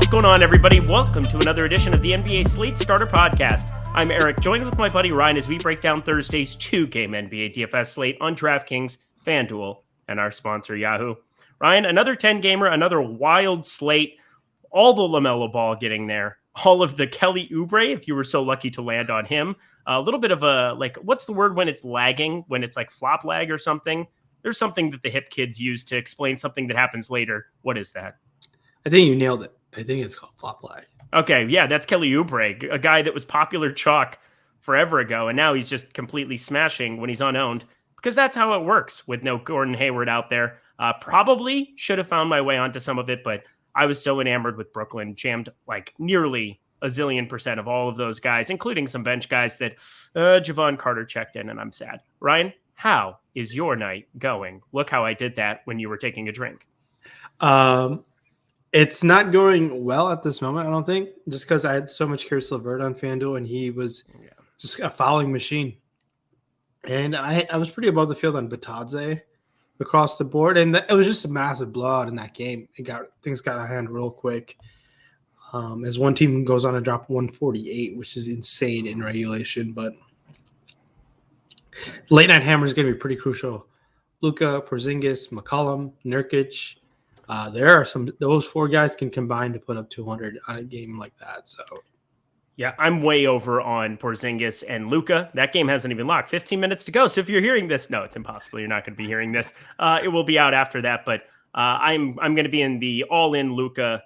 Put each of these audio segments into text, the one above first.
What's going on, everybody? Welcome to another edition of the NBA Slate Starter podcast. I'm Eric, joined with my buddy Ryan as we break down Thursday's two-game NBA DFS slate on DraftKings, FanDuel, and our sponsor, Yahoo. Ryan, another 10-gamer, another wild slate, all the LaMelo Ball getting there, all of the Kelly Oubre, if you were so lucky to land on him, a little bit of a, like, what's the word when it's lagging, when it's like flop lag or something? There's something that the hip kids use to explain something that happens later. What is that? I think you nailed it. I think it's called flop lag. Okay, yeah, that's Kelly Oubre, a guy that was popular chalk forever ago, and now he's just completely smashing when he's unowned, because that's how it works with no Gordon Hayward out there. Probably should have found my way onto some of it, but I was so enamored with Brooklyn, jammed like nearly a zillion % of all of those guys, including some bench guys that Javon Carter checked in, and I'm sad. Ryan, how is your night going? Look how I did that when you were taking a drink. It's not going well at this moment, I don't think, just because I had so much Caris LeVert on FanDuel, and he was just a fouling machine. And I was pretty above the field on Batadze across the board, and it was just a massive blowout in that game. Things got out of hand real quick. As one team goes on to drop 148, which is insane in regulation, but late night hammer is going to be pretty crucial. Luka, Porzingis, McCollum, Nurkic. Those four guys can combine to put up 200 on a game like that. So, yeah, I'm way over on Porzingis and Luka. That game hasn't even locked. 15 minutes to go. So if you're hearing this, no, it's impossible. You're not going to be hearing this. It will be out after that. But I'm going to be in the all-in Luka.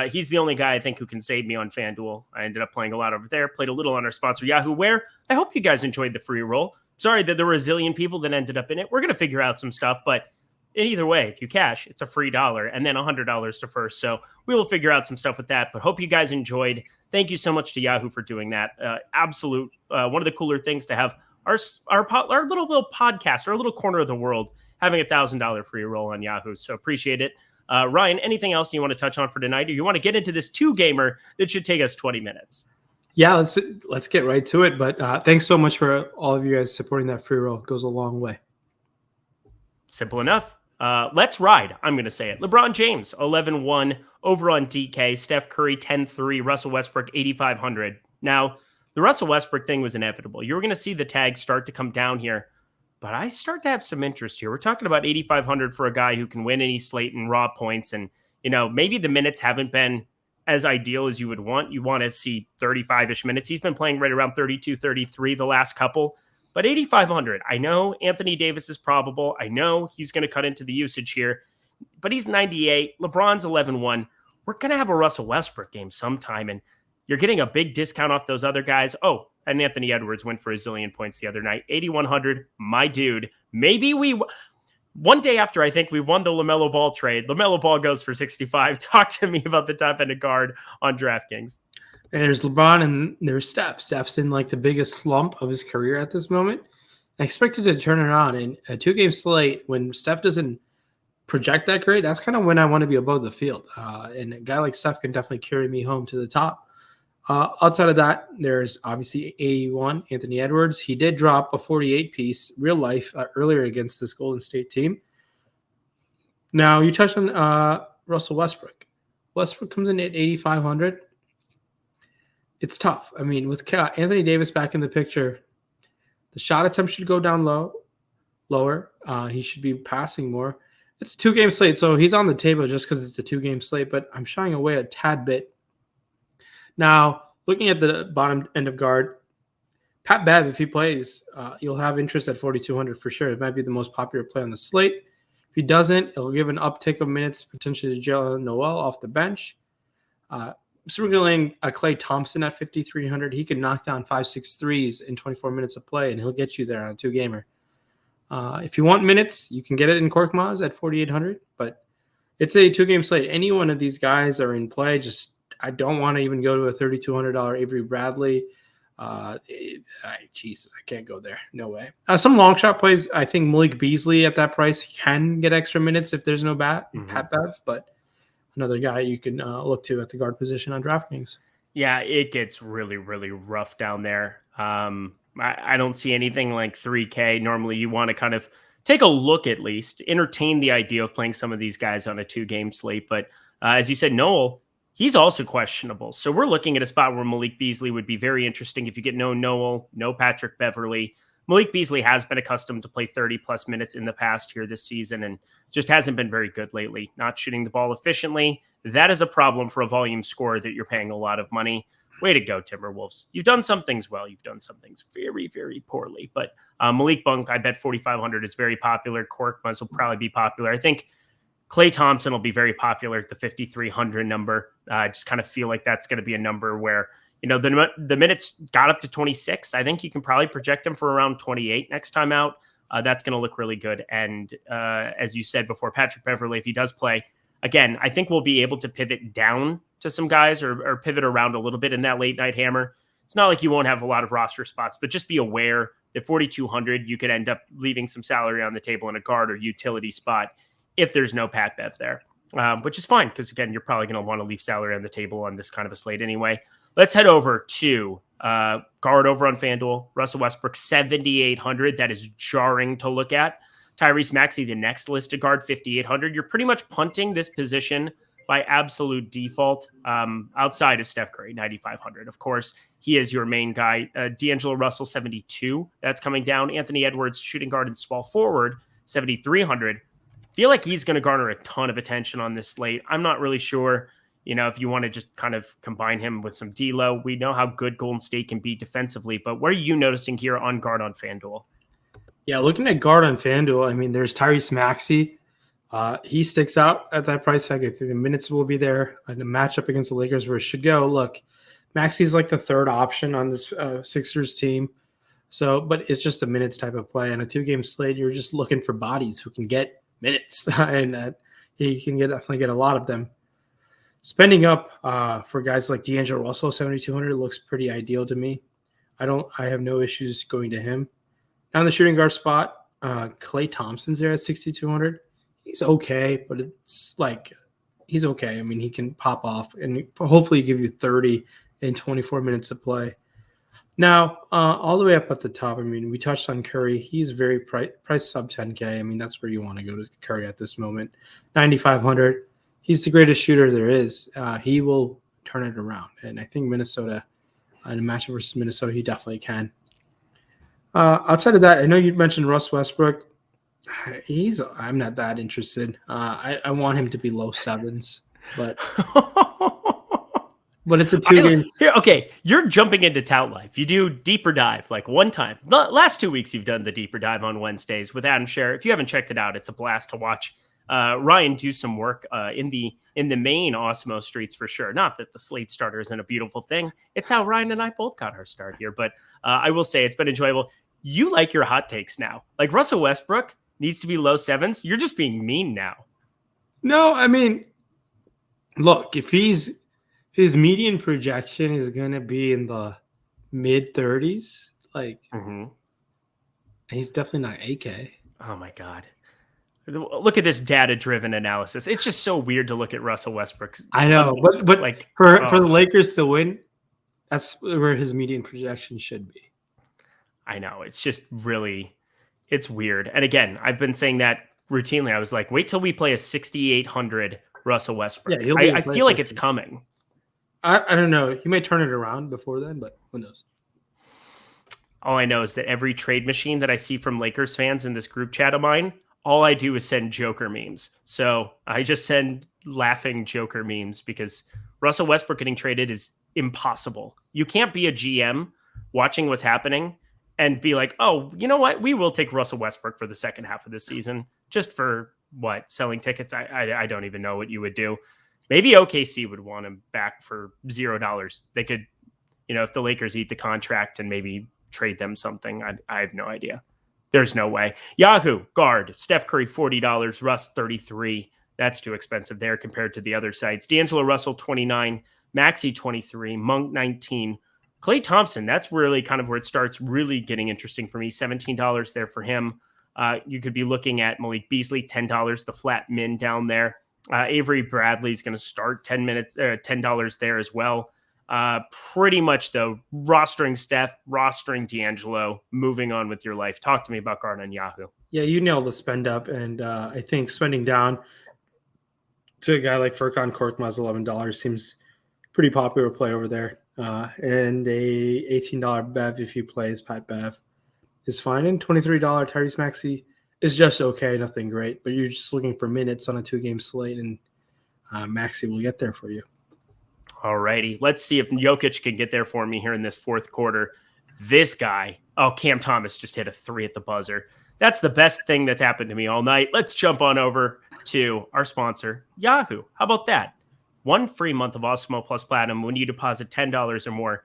He's the only guy I think who can save me on FanDuel. I ended up playing a lot over there. Played a little on our sponsor Yahoo, where I hope you guys enjoyed the free roll. Sorry that there were a zillion people that ended up in it. We're going to figure out some stuff, but either way, if you cash, it's a free $1 and then $100 to first. So we will figure out some stuff with that, but hope you guys enjoyed. Thank you so much to Yahoo for doing that. Absolute. One of the cooler things to have our little podcast, our little corner of the world, having $1,000 free roll on Yahoo. So appreciate it. Ryan, anything else you want to touch on for tonight, or you want to get into this two-gamer that should take us 20 minutes? Yeah, let's get right to it. But thanks so much for all of you guys supporting that free roll. It goes a long way. Simple enough. Let's ride. I'm going to say it. LeBron James, 11-1 over on DK. Steph Curry, 10-3. Russell Westbrook, 8,500. Now, the Russell Westbrook thing was inevitable. You were going to see the tags start to come down here, but I start to have some interest here. We're talking about 8,500 for a guy who can win any slate in raw points. And, maybe the minutes haven't been as ideal as you would want. You want to see 35-ish minutes. He's been playing right around 32, 33 the last couple. But 8,500, I know Anthony Davis is probable. I know he's going to cut into the usage here. But he's 98. LeBron's 11-1. We're going to have a Russell Westbrook game sometime, and you're getting a big discount off those other guys. Oh, and Anthony Edwards went for a zillion points the other night. 8,100, my dude. Maybe one day after I think we won the LaMelo Ball trade, LaMelo Ball goes for 65. Talk to me about the top end of guard on DraftKings. And there's LeBron and there's Steph. Steph's in like the biggest slump of his career at this moment. I expected to turn it on in a two-game slate. When Steph doesn't project that great, that's kind of when I want to be above the field. And a guy like Steph can definitely carry me home to the top. Outside of that, there's obviously A1, Anthony Edwards. He did drop a 48-piece real life earlier against this Golden State team. Now, you touched on Russell Westbrook. Westbrook comes in at 8,500. It's tough. I mean, with Anthony Davis back in the picture, the shot attempt should go down lower. He should be passing more. It's a two-game slate, so he's on the table just because it's a two-game slate, but I'm shying away a tad bit. Now, looking at the bottom end of guard, Pat Bev, if he plays, you'll have interest at 4,200 for sure. It might be the most popular play on the slate. If he doesn't, it'll give an uptick of minutes potentially to Jalen Noel off the bench. Sprinkling a Klay Thompson at 5,300. He can knock down 5-6 threes in 24 minutes of play, and he'll get you there on a two-gamer. If you want minutes, you can get it in Korkmaz at 4,800, but it's a two-game slate. Any one of these guys are in play. I don't want to even go to a $3,200 Avery Bradley. Jesus, I can't go there. No way. Some long shot plays. I think Malik Beasley at that price can get extra minutes if there's no Pat Bev, but another guy you can look to at the guard position on DraftKings. Yeah, it gets really, really rough down there. I don't see anything like 3K. Normally you want to kind of take a look, at least entertain the idea of playing some of these guys on a two-game slate. But as you said, Noel, He's also questionable. So we're looking at a spot where Malik Beasley would be very interesting if you get no Noel, no Patrick Beverly. Malik Beasley has been accustomed to play 30-plus minutes in the past here this season and just hasn't been very good lately, not shooting the ball efficiently. That is a problem for a volume scorer that you're paying a lot of money. Way to go, Timberwolves. You've done some things well. You've done some things very, very poorly. But Malik Monk, I bet 4,500 is very popular. Korkmaz will probably be popular. I think Klay Thompson will be very popular at the 5,300 number. I just kind of feel like that's going to be a number where, the minutes got up to 26. I think you can probably project him for around 28 next time out. That's going to look really good. And as you said before, Patrick Beverly, if he does play, again, I think we'll be able to pivot down to some guys or pivot around a little bit in that late night hammer. It's not like you won't have a lot of roster spots, but just be aware that 4,200, you could end up leaving some salary on the table in a guard or utility spot if there's no Pat Bev there, which is fine because, again, you're probably going to want to leave salary on the table on this kind of a slate anyway. Let's head over to guard over on FanDuel. Russell Westbrook, 7,800. That is jarring to look at. Tyrese Maxey, the next listed guard, 5,800. You're pretty much punting this position by absolute default outside of Steph Curry, 9,500. Of course, he is your main guy. D'Angelo Russell, 72. That's coming down. Anthony Edwards, shooting guard and small forward, 7,300. Feel like he's going to garner a ton of attention on this slate. I'm not really sure, if you want to just kind of combine him with some D'Lo. We know how good Golden State can be defensively, but what are you noticing here on guard on FanDuel? Yeah, looking at guard on FanDuel, I mean, there's Tyrese Maxey. He sticks out at that price tag. I think the minutes will be there. And a matchup against the Lakers where it should go. Look, Maxey's like the third option on this Sixers team. So, but it's just a minutes type of play. On a 2-game slate, you're just looking for bodies who can get minutes, and he can definitely get a lot of them. Spending up for guys like D'Angelo Russell, 7,200 looks pretty ideal to me. I have no issues going to him. Now in the shooting guard spot, Klay Thompson's there at 6,200. He's okay, but it's like he's okay. I mean, he can pop off and hopefully give you 30 in 24 minutes of play. Now, all the way up at the top, I mean, we touched on Curry. He's very priced sub 10K. I mean, that's where you want to go to Curry at this moment. 9,500. He's the greatest shooter there is. He will turn it around. And I think Minnesota, in a matchup versus Minnesota, he definitely can. Outside of that, I know you mentioned Russ Westbrook. I'm not that interested. I want him to be low sevens, but it's a 2-game. Okay, you're jumping into tout life. You do deeper dive like one time. The last 2 weeks you've done the deeper dive on Wednesdays with Adam Scher. If you haven't checked it out, it's a blast to watch. Ryan do some work in the main Awesemo streets for sure. Not that the Slate Starter isn't a beautiful thing. It's how Ryan and I both got our start here. But I will say it's been enjoyable. You like your hot takes now. Like Russell Westbrook needs to be low sevens. You're just being mean now. No, I mean, look, if his median projection is going to be in the mid 30s, like he's definitely not 8K. Oh my God. Look at this data-driven analysis. It's just so weird to look at Russell Westbrook. I know, but like for the Lakers to win, that's where his median projection should be. I know. It's just really, it's weird. And again, I've been saying that routinely. I was like, wait till we play a 6,800 Russell Westbrook. Yeah, I feel like it's coming. I don't know. He might turn it around before then, but who knows? All I know is that every trade machine that I see from Lakers fans in this group chat of mine, all I do is send Joker memes. So I just send laughing Joker memes because Russell Westbrook getting traded is impossible. You can't be a GM watching what's happening and be like, oh, you know what? We will take Russell Westbrook for the second half of the season. Just for what? Selling tickets? I don't even know what you would do. Maybe OKC would want him back for $0. They could, if the Lakers eat the contract and maybe trade them something. I have no idea. There's no way. Yahoo, guard, Steph Curry, $40, Russ, $33. That's too expensive there compared to the other sites. D'Angelo Russell, $29, Maxey, $23, Monk, $19. Klay Thompson, that's really kind of where it starts really getting interesting for me. $17 there for him. You could be looking at Malik Beasley, $10, the flat min down there. Avery Bradley's going to start $10 there as well. Pretty much though, rostering Steph, rostering D'Angelo, moving on with your life. Talk to me about guard on Yahoo. Yeah, you nailed the spend up, and I think spending down to a guy like Furkan Korkmaz, $11 seems pretty popular play over there. And a $18 Bev if you play as Pat Bev is fine. And $23 Tyrese Maxey is just okay, nothing great. But you're just looking for minutes on a 2-game slate, and Maxey will get there for you. All righty. Let's see if Jokic can get there for me here in this fourth quarter. This guy, Cam Thomas just hit a 3 at the buzzer. That's the best thing that's happened to me all night. Let's jump on over to our sponsor, Yahoo. How about that? 1 free month of Awesemo Plus Platinum when you deposit $10 or more.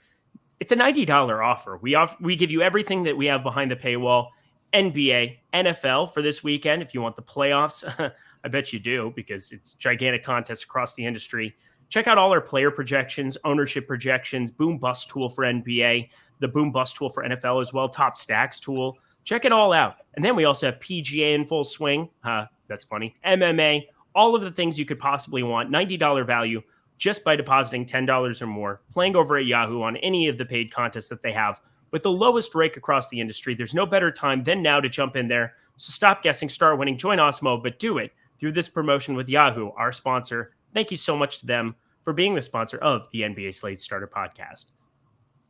It's a $90 offer. We give you everything that we have behind the paywall. NBA, NFL for this weekend. If you want the playoffs, I bet you do, because it's gigantic contests across the industry. Check out all our player projections, ownership projections, boom bust tool for NBA, the boom bust tool for NFL as well, top stacks tool. Check it all out. And then we also have PGA in full swing. That's funny. MMA, all of the things you could possibly want. $90 value just by depositing $10 or more, playing over at Yahoo on any of the paid contests that they have with the lowest rake across the industry. There's no better time than now to jump in there. So stop guessing, start winning, join Awesemo, but do it through this promotion with Yahoo, our sponsor. Thank you so much to them for being the sponsor of the NBA Slate Starter podcast.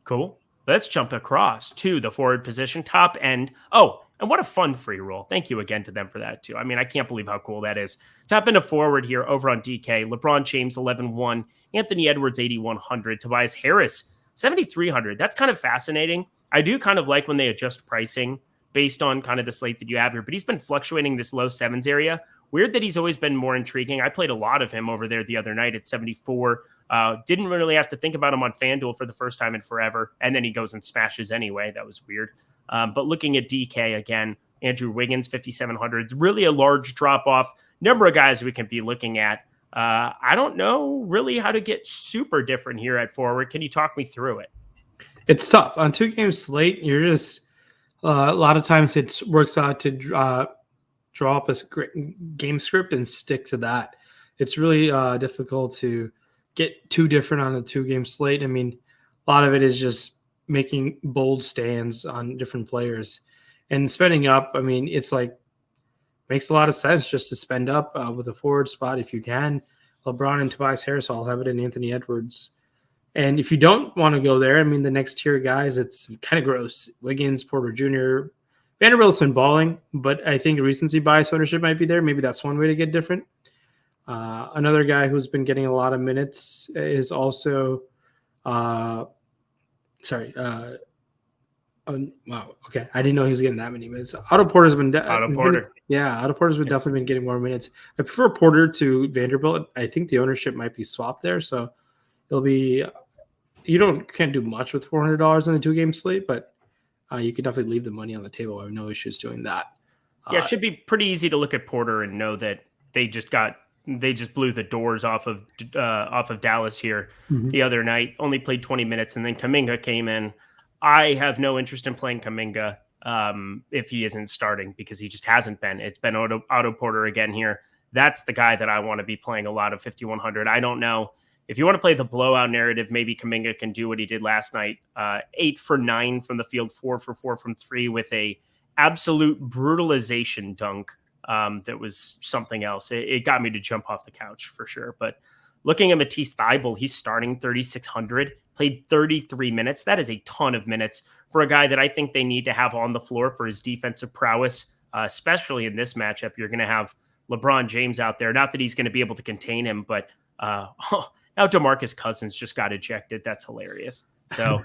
Cool. Let's jump across to the forward position, top end. Oh, and what a fun free roll. Thank you again to them for that, too. I mean, I can't believe how cool that is. Top end of forward here over on DK. LeBron James, 11-1. Anthony Edwards, 8,100. Tobias Harris, 7,300. That's kind of fascinating. I do kind of like when they adjust pricing based on kind of the slate that you have here, but he's been fluctuating this low sevens area. Weird that he's always been more intriguing. I played a lot of him over there the other night at 74. Didn't really have to think about him on FanDuel for the first time in forever. And then he goes and smashes anyway. That was weird. But looking at DK again, Andrew Wiggins, 5,700. Really a large drop off. Number of guys we can be looking at. I don't know really how to get super different here at forward. Can you talk me through it? It's tough. On 2-game slate, you're just a lot of times it works out to draw up a game script and stick to that. It's really difficult to get too different on a 2-game slate. I mean, a lot of it is just making bold stands on different players and spending up. I mean, it's like makes a lot of sense just to spend up with a forward spot if you can. LeBron and Tobias Harris all have it in Anthony Edwards. And if you don't want to go there, I mean, the next tier guys, it's kind of gross. Wiggins, Porter Jr., Vanderbilt's been balling, but I think recency bias ownership might be there. Maybe that's one way to get different. Another guy who's been getting a lot of minutes is also, wow, okay. I didn't know he was getting that many minutes. Otto Porter's been Otto Porter's been definitely been getting more minutes. I prefer Porter to Vanderbilt. I think the ownership might be swapped there, so it'll be. Can't do much with $400 on a 2-game slate, but you can definitely leave the money on the table. I have no issues doing that. Yeah, it should be pretty easy to look at Porter and know that they just blew the doors off of Dallas here the other night. Only played 20 minutes, and then Kuminga came in. I have no interest in playing Kuminga if he isn't starting, because he just hasn't been. It's been Otto Porter again here. That's the guy that I want to be playing a lot of 5,100. I don't know. If you want to play the blowout narrative, maybe Kuminga can do what he did last night. 8 for 9 from the field, 4 for 4 from 3 with a absolute brutalization dunk. That was something else. It got me to jump off the couch for sure. But looking at Matisse Thybulle, he's starting 3,600, played 33 minutes. That is a ton of minutes for a guy that I think they need to have on the floor for his defensive prowess, especially in this matchup. You're going to have LeBron James out there. Not that he's going to be able to contain him, but now DeMarcus Cousins just got ejected. That's hilarious. So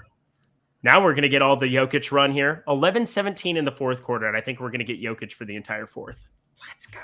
now we're going to get all the Jokic run here. 11-17 in the fourth quarter, and I think we're going to get Jokic for the entire fourth. Let's go.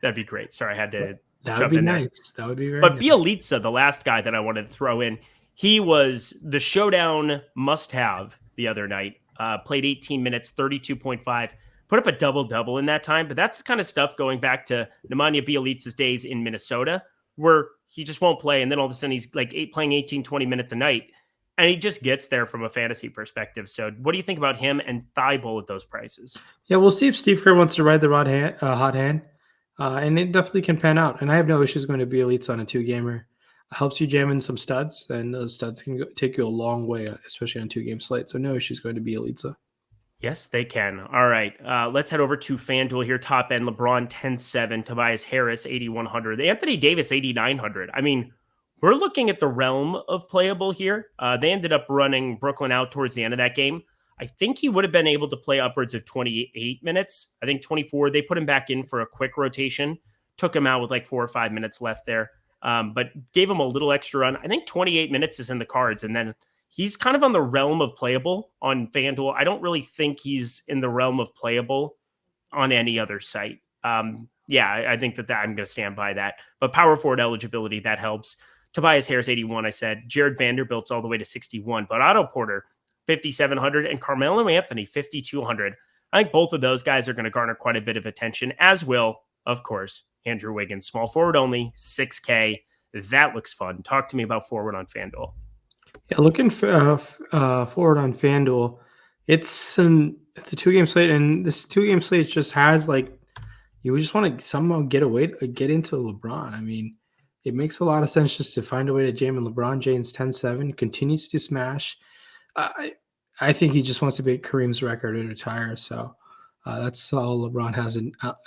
That'd be great. Sorry, I had to jump in there. That would be very But nice. Bielitsa, the last guy that I wanted to throw in, he was the showdown must-have the other night. Played 18 minutes, 32.5. Put up a double-double in that time. But that's the kind of stuff going back to Nemanja Bielitsa's days in Minnesota, where he just won't play, and then all of a sudden he's like playing 18, 20 minutes a night, and he just gets there from a fantasy perspective. So what do you think about him and Thybulle at those prices? Yeah, we'll see if Steve Kerr wants to ride the hot hand, and it definitely can pan out. And I have no issues going to be elites on a 2-gamer. It helps you jam in some studs, and those studs can take you a long way, especially on a 2-game slate. So no issues going to be Elitza. Yes, they can. All right. Let's head over to FanDuel here. Top end, LeBron 10-7, Tobias Harris 8,100, Anthony Davis 8,900. I mean, who are looking at the realm of playable here. They ended up running Brooklyn out towards the end of that game. I think he would have been able to play upwards of 28 minutes. I think 24. They put him back in for a quick rotation, took him out with like 4 or 5 minutes left there, but gave him a little extra run. I think 28 minutes is in the cards, and then he's kind of on the realm of playable on FanDuel. I don't really think he's in the realm of playable on any other site. I think that I'm going to stand by that. But power forward eligibility, that helps. Tobias Harris, 81, I said. Jared Vanderbilt's all the way to 61. But Otto Porter, 5,700. And Carmelo Anthony, 5,200. I think both of those guys are going to garner quite a bit of attention, as will, of course, Andrew Wiggins. Small forward only, 6K. That looks fun. Talk to me about forward on FanDuel. Yeah, looking forward on FanDuel, it's a 2-game slate, and this 2-game slate just has you just want to somehow get into LeBron. I mean, it makes a lot of sense just to find a way to jam in LeBron James 10-7, continues to smash. I think he just wants to beat Kareem's record and retire. So that's all LeBron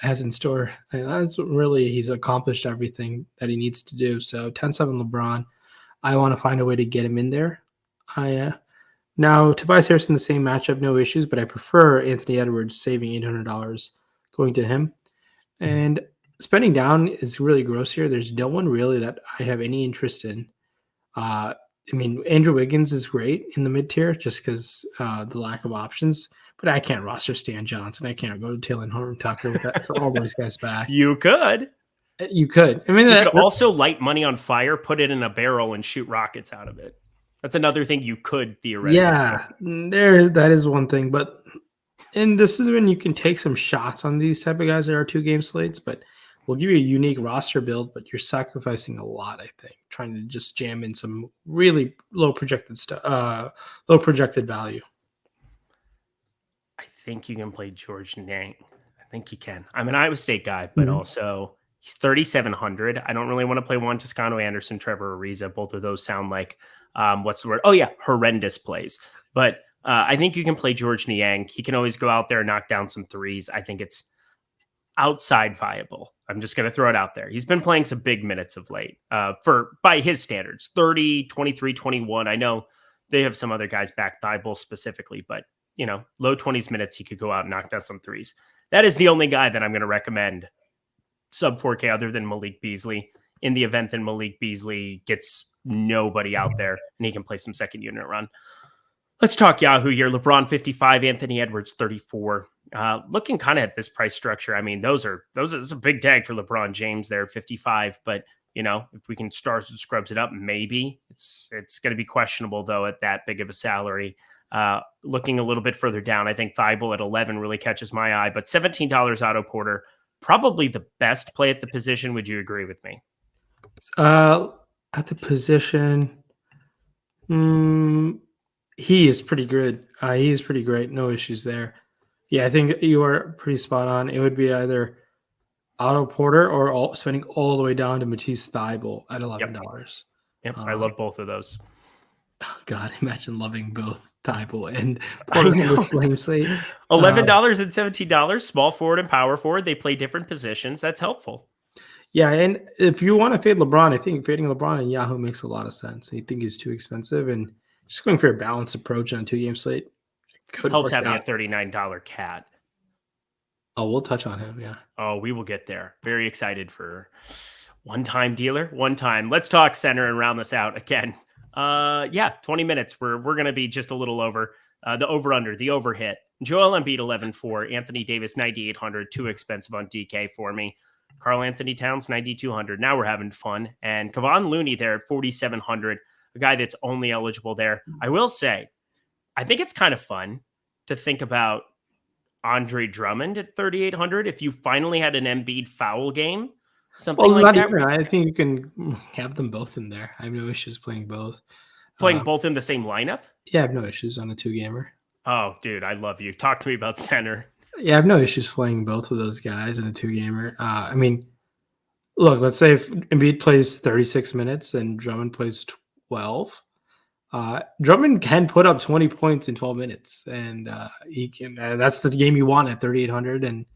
has in store. And that's really, he's accomplished everything that he needs to do. So 10-7 LeBron. I want to find a way to get him in there. Now, Tobias Harris in the same matchup, no issues, but I prefer Anthony Edwards saving $800 going to him. And spending down is really gross here. There's no one really that I have any interest in. Andrew Wiggins is great in the mid-tier just because the lack of options, but I can't roster Stan Johnson. I can't go to Taylor Horton Tucker with that for all those guys back. You could. You could. You could also light money on fire, put it in a barrel, and shoot rockets out of it. That's another thing you could theoretically. Yeah, that is one thing. And this is when you can take some shots on these type of guys that are 2-game slates, but we'll give you a unique roster build, but you're sacrificing a lot, I think, trying to just jam in some really low projected value. I think you can play George Niang. I think you can. I'm an Iowa State guy, but also he's 3,700. I don't really want to play Juan Toscano Anderson, Trevor Ariza. Both of those sound like, what's the word? Oh, yeah, horrendous plays. But I think you can play George Niang. He can always go out there and knock down some threes. I think it's outside viable. I'm just going to throw it out there. He's been playing some big minutes of late by his standards, 30, 23, 21. I know they have some other guys back, Thibault specifically, but low 20s minutes, he could go out and knock down some threes. That is the only guy that I'm going to recommend sub 4K other than Malik Beasley in the event that Malik Beasley gets nobody out there and he can play some second unit run. Let's talk Yahoo here. LeBron 55, Anthony Edwards 34. Looking kind of at this price structure, I mean, those are a big tag for LeBron James there, 55. But if we can stars and scrubs it up, maybe it's going to be questionable though at that big of a salary. Looking a little bit further down, I think Thibault at 11 really catches my eye. But $17 Otto Porter, probably the best play at the position. Would you agree with me? At the position, he is pretty good. He is pretty great. No issues there. Yeah, I think you are pretty spot on. It would be either Otto Porter or spending all the way down to Matisse Thybulle at $11. Yep, I love both of those. God, imagine loving both Thybulle and Porter in the same slate. $11 and $17, small forward and power forward. They play different positions. That's helpful. Yeah, and if you want to fade LeBron, I think fading LeBron in Yahoo makes a lot of sense. I think he's too expensive, and just going for a balanced approach on a 2-game slate helps having a $39 cat. Oh, we'll touch on him, yeah. Oh, we will get there. Very excited for one-time dealer. Let's talk center and round this out again. 20 minutes. We're going to be just a little over the over-under, the overhit. Joel Embiid 11-4, Anthony Davis 9,800, too expensive on DK for me. Karl Anthony Towns 9,200. Now we're having fun. And Kevon Looney there at 4,700, a guy that's only eligible there. I will say, I think it's kind of fun to think about Andre Drummond at 3,800 if you finally had an Embiid foul game. Something like that. Even, I think you can have them both in there. I have no issues playing both. Playing both in the same lineup? Yeah, I have no issues on a 2-gamer. Oh, dude, I love you. Talk to me about center. Yeah, I have no issues playing both of those guys in a 2-gamer. Look, let's say if Embiid plays 36 minutes and Drummond plays 12. Drummond can put up 20 points in 12 minutes, and he can. That's the game you want at 3,800, and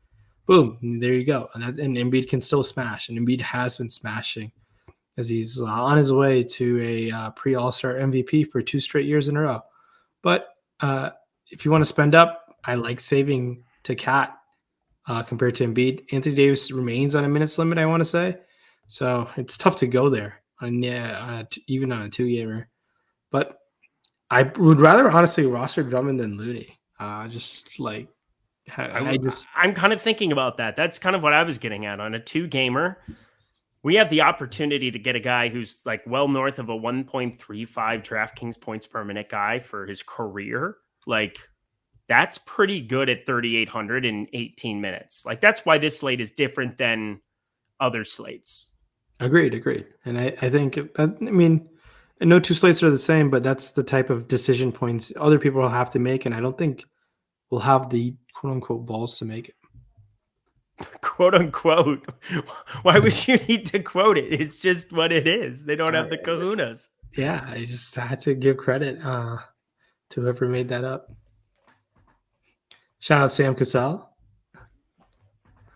boom, there you go. And Embiid can still smash, and Embiid has been smashing. as he's on his way to a pre-All-Star MVP for 2 straight years in a row. But if you want to spend up, I like saving to Cat compared to Embiid. Anthony Davis remains on a minutes limit, I want to say. So it's tough to go there, even on a 2-gamer. But I would rather honestly roster Drummond than Looney. I'm kind of thinking about that. That's kind of what I was getting at. On a 2-gamer, we have the opportunity to get a guy who's like well north of a 1.35 DraftKings points per minute guy for his career. Like, that's pretty good at 3,800 in 18 minutes. Like, that's why this slate is different than other slates. Agreed. And I think, no 2 slates are the same, but that's the type of decision points other people will have to make. And I don't think we'll have the quote unquote balls to make it. Quote unquote. Why would you need to quote it? It's just what it is. They don't have the kahunas. Yeah, I just had to give credit to whoever made that up. Shout out Sam Cassell.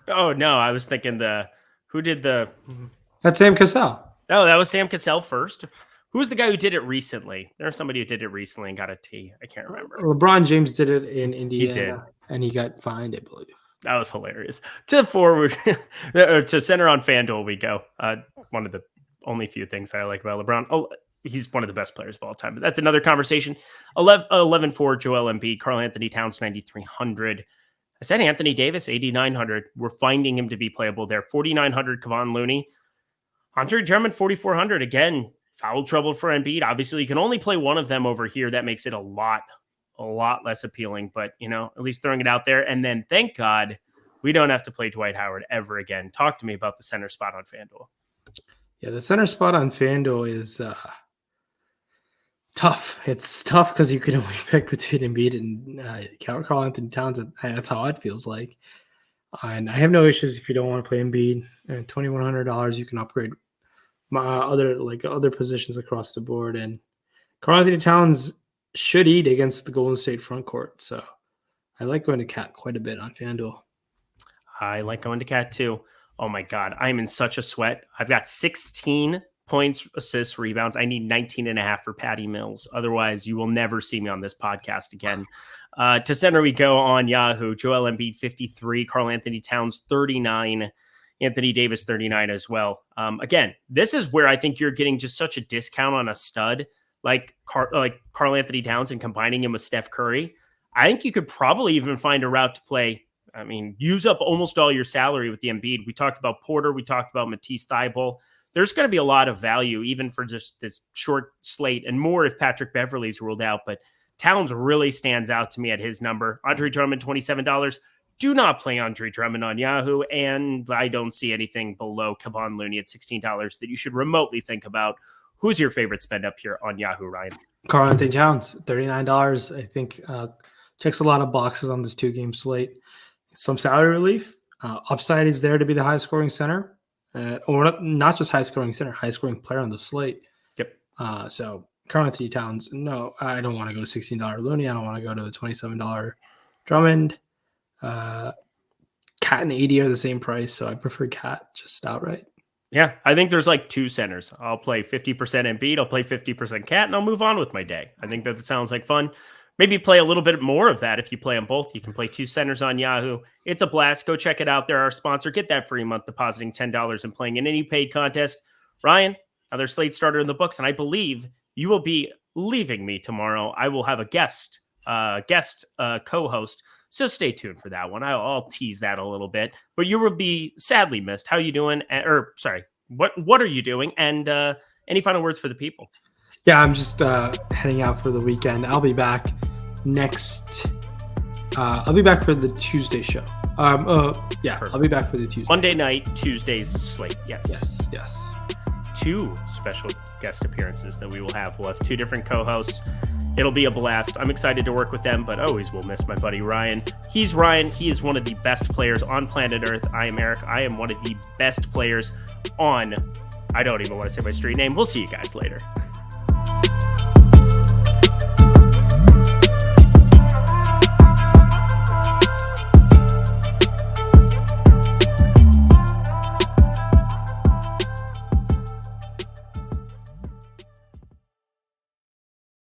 Oh no, I was thinking that's Sam Cassell. Oh, that was Sam Cassell first. Who's the guy who did it recently? There's somebody who did it recently and got a T. I can't remember. LeBron James did it in Indiana. He did. And he got fined, I believe. That was hilarious. To forward, to center on FanDuel we go. One of the only few things I like about LeBron. Oh, he's one of the best players of all time. But that's another conversation. 11-4 Joel Embiid, Karl Anthony Towns 9,300. I said Anthony Davis 8,900. We're finding him to be playable there. 4,900 Kevon Looney. Andre Drummond 4,400. Again, foul trouble for Embiid. Obviously, you can only play one of them over here. That makes it a lot less appealing, but at least throwing it out there. And then thank God we don't have to play Dwight Howard ever again. Talk to me about the center spot on FanDuel. Yeah, the center spot on FanDuel is tough. It's tough because you can only pick between Embiid and Karl Anthony Towns. That's how it feels like. And I have no issues if you don't want to play Embiid. $2,100, you can upgrade other positions across the board. And Karl Anthony Towns should eat against the Golden State front court. So I like going to Cat quite a bit on FanDuel. I like going to Cat too. Oh my God, I'm in such a sweat. I've got 16 points, assists, rebounds. I need 19.5 for Patty Mills. Otherwise, you will never see me on this podcast again. To center we go on Yahoo. Joel Embiid 53, Karl Anthony Towns 39, Anthony Davis 39 as well. Again, this is where I think you're getting just such a discount on a stud like Karl Anthony Towns and combining him with Steph Curry. I think you could probably even find a route to play. Use up almost all your salary with the Embiid. We talked about Porter. We talked about Matisse Thybulle. There's going to be a lot of value even for just this short slate and more if Patrick Beverley's ruled out. But Towns really stands out to me at his number. Andre Drummond, $27. Do not play Andre Drummond on Yahoo. And I don't see anything below Kevon Looney at $16 that you should remotely think about. Who's your favorite spend up here on Yahoo, Ryan? Karl Anthony Towns, $39. I think checks a lot of boxes on this 2-game slate. Some salary relief. Upside is there to be the high-scoring center. Or not just high-scoring center, high-scoring player on the slate. Yep. So Karl Anthony Towns, no, I don't want to go to $16 Looney. I don't want to go to the $27 Drummond. Cat and 80 are the same price, so I prefer Cat just outright. Yeah, I think there's like 2 centers. I'll play 50% Embiid, I'll play 50% Cat, and I'll move on with my day. I think that sounds like fun. Maybe play a little bit more of that if you play them both. You can play 2 centers on Yahoo. It's a blast. Go check it out. They're our sponsor. Get that free month depositing $10 and playing in any paid contest. Ryan, another Slate Starter in the books, and I believe you will be leaving me tomorrow. I will have a guest co-host, so stay tuned for that one. I'll tease that a little bit, but you will be sadly missed. How are you doing? What are you doing? And any final words for the people? Yeah, I'm just heading out for the weekend. I'll be back I'll be back for the Tuesday show. Perfect. I'll be back for the Tuesday. Monday night, Tuesday's slate. Yes. 2 special guest appearances that we will have. We'll have 2 different co-hosts. It'll be a blast. I'm excited to work with them, but always will miss my buddy Ryan. He's Ryan. He is one of the best players on planet Earth. I am Eric. I am one of the best players on, I don't even want to say my street name. We'll see you guys later.